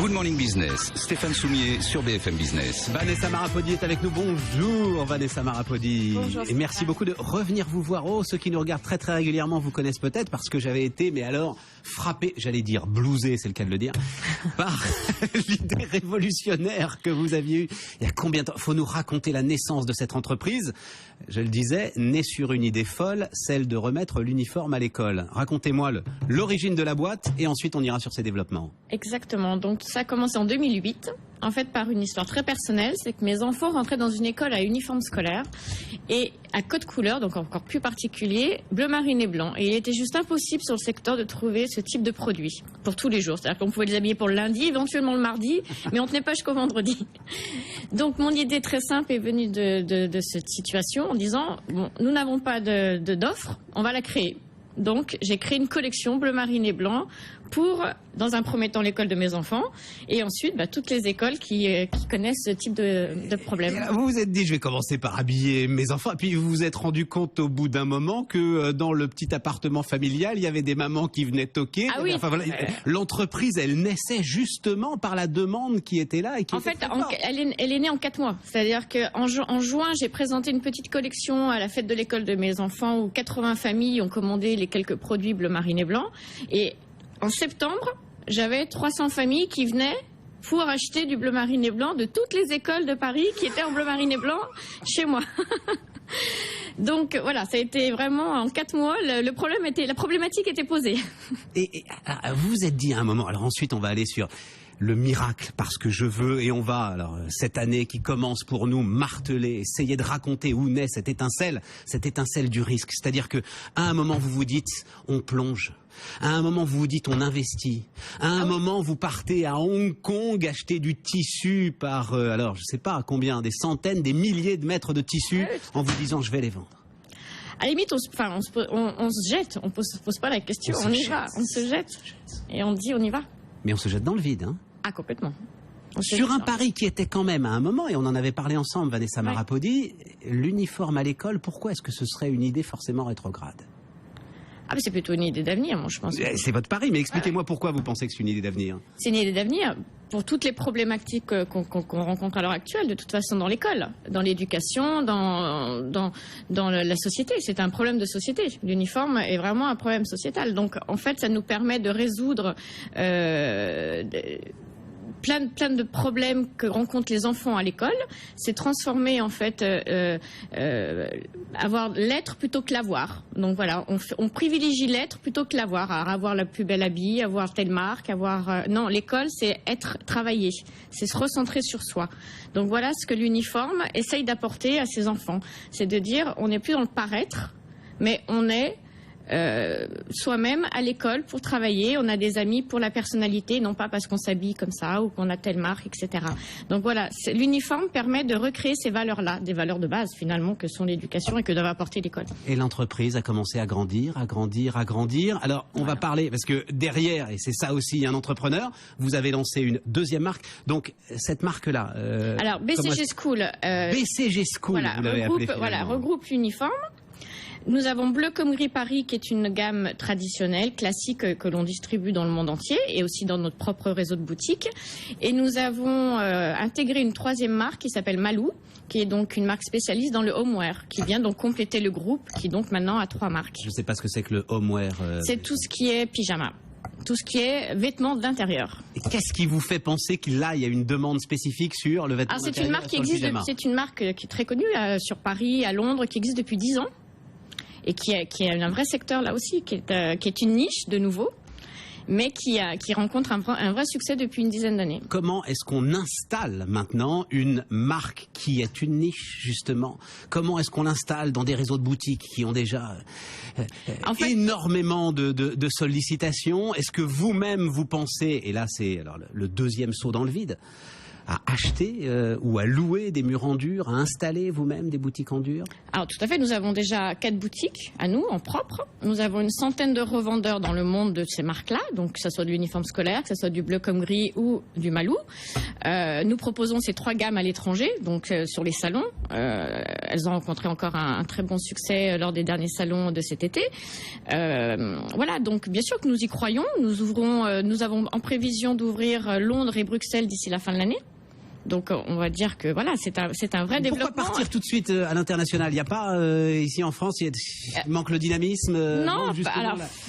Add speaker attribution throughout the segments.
Speaker 1: Good Morning Business, Stéphane Soumier sur BFM Business.
Speaker 2: Vanessa Marapodi est avec nous. Bonjour Vanessa Marapodi.
Speaker 3: Bonjour.
Speaker 2: Et merci beaucoup de revenir vous voir. Oh, ceux qui nous regardent très très régulièrement vous connaissent peut-être parce que j'avais été, mais alors, frappé, j'allais dire blousé, c'est le cas de le dire, par l'idée révolutionnaire que vous aviez eue. Il y a combien de temps? Faut nous raconter la naissance de cette entreprise. Je le disais, née sur une idée folle, celle de remettre l'uniforme à l'école. Racontez-moi l'origine de la boîte et ensuite on ira sur ses développements.
Speaker 3: Exactement, donc ça a commencé en 2008, en fait par une histoire très personnelle, c'est que mes enfants rentraient dans une école à uniforme scolaire et à code couleur, donc encore plus particulier, bleu marine et blanc. Et il était juste impossible sur le secteur de trouver ce type de produit pour tous les jours. C'est-à-dire qu'on pouvait les habiller pour le lundi, éventuellement le mardi, mais on tenait pas jusqu'au vendredi. Donc mon idée très simple est venue de cette situation en disant, bon, nous n'avons pas d'offre, on va la créer. Donc, j'ai créé une collection bleu marine et blanc pour, dans un premier temps, l'école de mes enfants et ensuite toutes les écoles qui connaissent ce type de problème.
Speaker 2: Vous vous êtes dit, je vais commencer par habiller mes enfants, et puis vous vous êtes rendu compte au bout d'un moment que dans le petit appartement familial, il y avait des mamans qui venaient toquer.
Speaker 3: Ah oui.
Speaker 2: Enfin, voilà, l'entreprise, elle naissait justement par la demande qui était là. Et qui
Speaker 3: En
Speaker 2: était
Speaker 3: fait,
Speaker 2: très forte.
Speaker 3: elle est née en 4 mois. C'est-à-dire qu'en juin, j'ai présenté une petite collection à la fête de l'école de mes enfants où 80 familles ont commandé les quelques produits bleu marine et blanc. Et en septembre, j'avais 300 familles qui venaient pour acheter du bleu marine et blanc de toutes les écoles de Paris qui étaient en bleu marine et blanc chez moi. Donc voilà, ça a été vraiment en 4 mois, la problématique était posée.
Speaker 2: Et vous vous êtes dit à un moment, alors ensuite on va aller sur le miracle, parce que je veux, et on va, alors cette année qui commence pour nous, marteler, essayer de raconter où naît cette étincelle du risque. C'est-à-dire que à un moment vous vous dites, on plonge. À un moment vous vous dites, on investit. À un moment vous partez à Hong Kong acheter du tissu par, alors je sais pas combien, des centaines, des milliers de mètres de tissu, en vous disant, je vais les vendre.
Speaker 3: À la limite, on se jette, on pose pas la question, on y va, on se jette et on dit on y va.
Speaker 2: Mais on se jette dans le vide, hein.
Speaker 3: Ah, complètement.
Speaker 2: Sur un pari qui était quand même à un moment, et on en avait parlé ensemble, Vanessa Marapodi, l'uniforme à l'école, pourquoi est-ce que ce serait une idée forcément rétrograde?
Speaker 3: Ah, mais c'est plutôt une idée d'avenir, moi, je pense.
Speaker 2: C'est votre pari, mais expliquez-moi pourquoi vous pensez que c'est une idée d'avenir.
Speaker 3: C'est une idée d'avenir pour toutes les problématiques qu'on rencontre à l'heure actuelle, de toute façon, dans l'école, dans l'éducation, dans la société. C'est un problème de société. L'uniforme est vraiment un problème sociétal. Donc, en fait, ça nous permet de résoudre plein de problèmes que rencontrent les enfants à l'école. C'est transformer, en fait, avoir l'être plutôt que l'avoir. Donc voilà, on privilégie l'être plutôt que l'avoir. Avoir la plus belle habille, avoir telle marque, avoir... Non, l'école, c'est travailler. C'est se recentrer sur soi. Donc voilà ce que l'uniforme essaye d'apporter à ses enfants. C'est de dire, on n'est plus dans le paraître, mais on est... soi-même à l'école pour travailler, on a des amis pour la personnalité, non pas parce qu'on s'habille comme ça ou qu'on a telle marque, etc. Donc voilà, l'uniforme permet de recréer ces valeurs-là, des valeurs de base finalement que sont l'éducation et que doit apporter l'école.
Speaker 2: Et l'entreprise a commencé à grandir, à grandir, à grandir. Alors on va parler, parce que derrière, et c'est ça aussi un entrepreneur, vous avez lancé une deuxième marque. Donc cette marque-là...
Speaker 3: alors BCG School.
Speaker 2: BCG School,
Speaker 3: voilà,
Speaker 2: vous l'avez appelé finalement.
Speaker 3: regroupe l'uniforme. Nous avons Bleu comme Gris Paris, qui est une gamme traditionnelle, classique, que l'on distribue dans le monde entier et aussi dans notre propre réseau de boutiques. Et nous avons intégré une troisième marque qui s'appelle Malou, qui est donc une marque spécialiste dans le homeware, qui vient donc compléter le groupe, qui donc maintenant a 3 marques.
Speaker 2: Je ne sais pas ce que c'est que le homeware.
Speaker 3: C'est tout ce qui est pyjama. Tout ce qui est vêtements d'intérieur.
Speaker 2: Et qu'est-ce qui vous fait penser qu'il y a une demande spécifique sur le vêtement d'intérieur?
Speaker 3: C'est une marque qui existe, c'est une marque qui est très connue sur Paris, à Londres, qui existe depuis 10 ans. Et qui a un vrai secteur là aussi, qui est une niche de nouveau, mais qui rencontre un vrai succès depuis une dizaine d'années. Comment
Speaker 2: est-ce qu'on installe maintenant une marque qui est une niche, justement? Comment est-ce qu'on l'installe dans des réseaux de boutiques qui ont déjà énormément de sollicitations? Est-ce que vous-même vous pensez, et là c'est alors le deuxième saut dans le vide, à acheter ou à louer des murs en dur, à installer vous-même des boutiques en dur?
Speaker 3: Alors tout à fait, nous avons déjà 4 boutiques à nous, en propre. Nous avons une centaine de revendeurs dans le monde de ces marques-là, donc que ce soit de l'uniforme scolaire, que ce soit du bleu comme gris ou du Malou. Nous proposons ces 3 gammes à l'étranger, donc sur les salons. Elles ont rencontré encore un très bon succès lors des derniers salons de cet été. Voilà, donc bien sûr que nous y croyons. Nous avons en prévision d'ouvrir Londres et Bruxelles d'ici la fin de l'année. Donc on va dire que voilà, c'est un vrai développement.
Speaker 2: Pourquoi partir tout de suite à l'international? Il n'y a pas ici en France, il manque le dynamisme.
Speaker 3: Non,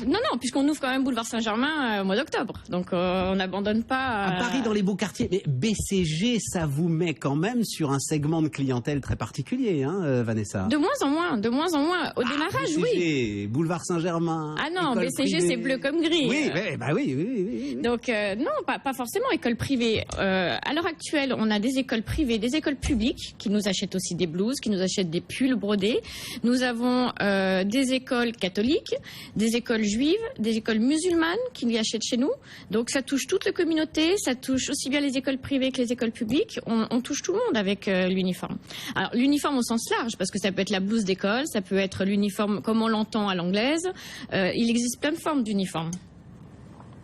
Speaker 3: non, puisqu'on ouvre quand même Boulevard Saint-Germain au mois d'octobre. Donc on n'abandonne pas.
Speaker 2: À Paris, dans les beaux quartiers. Mais BCG, ça vous met quand même sur un segment de clientèle très particulier, hein, Vanessa?
Speaker 3: De moins en moins, de moins en moins. Au démarrage,
Speaker 2: BCG,
Speaker 3: oui.
Speaker 2: Boulevard Saint-Germain.
Speaker 3: Ah non,
Speaker 2: école
Speaker 3: BCG
Speaker 2: privée.
Speaker 3: c'est bleu comme gris.
Speaker 2: Oui, oui.
Speaker 3: Donc non, pas forcément école privée. À l'heure actuelle, on a des écoles privées, des écoles publiques qui nous achètent aussi des blouses, qui nous achètent des pulls brodés. Nous avons des écoles catholiques, des écoles juives, des écoles musulmanes qui les achètent chez nous. Donc ça touche toute la communauté, ça touche aussi bien les écoles privées que les écoles publiques. On touche tout le monde avec l'uniforme. Alors l'uniforme au sens large, parce que ça peut être la blouse d'école, ça peut être l'uniforme comme on l'entend à l'anglaise. Il existe plein de formes d'uniformes.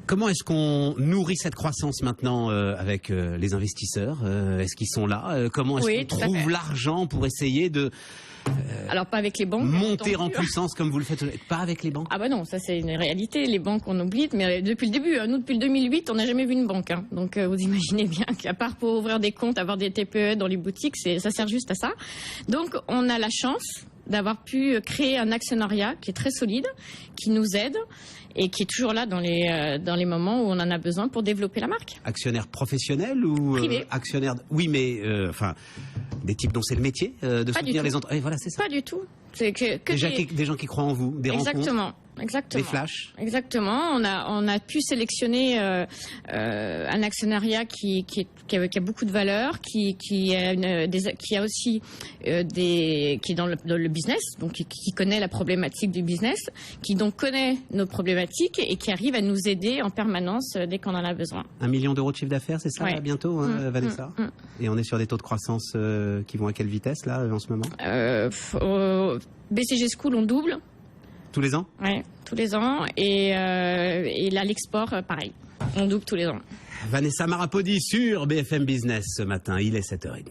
Speaker 2: Comment est-ce qu'on nourrit cette croissance maintenant avec les investisseurs? Est-ce qu'ils sont là? Comment est-ce qu'on trouve l'argent pour essayer de
Speaker 3: alors pas avec les banques,
Speaker 2: monter en puissance comme vous le faites? Pas avec les banques?
Speaker 3: Ah bah non, ça c'est une réalité. Les banques on oublie, mais depuis le début, nous depuis le 2008, on n'a jamais vu une banque. Hein. Donc vous imaginez bien qu'à part pour ouvrir des comptes, avoir des TPE dans les boutiques, ça sert juste à ça. Donc on a la chance d'avoir pu créer un actionnariat qui est très solide, qui nous aide et qui est toujours là dans les moments où on en a besoin pour développer la marque.
Speaker 2: Actionnaire professionnel ou
Speaker 3: privé?
Speaker 2: Actionnaire oui, mais enfin des types dont c'est le métier de soutenir les entreprises. Voilà, c'est ça.
Speaker 3: Pas du tout. C'est que
Speaker 2: des gens qui croient en vous, des rencontres.
Speaker 3: Exactement.
Speaker 2: Des flashs.
Speaker 3: Exactement. On a pu sélectionner un actionnariat qui a beaucoup de valeur, qui a aussi qui est dans le business, donc qui connaît la problématique du business, qui donc connaît nos problématiques et qui arrive à nous aider en permanence dès qu'on en a besoin.
Speaker 2: 1 million d'euros de chiffre d'affaires, c'est ça,
Speaker 3: ouais.
Speaker 2: Bientôt, hein, Vanessa. Et on est sur des taux de croissance qui vont à quelle vitesse là en ce moment?
Speaker 3: BCG School, on double.
Speaker 2: Tous les ans?
Speaker 3: Oui, tous les ans. Et là, l'export, pareil. On double tous les ans.
Speaker 2: Vanessa Marapodi sur BFM Business ce matin. Il est 7h30.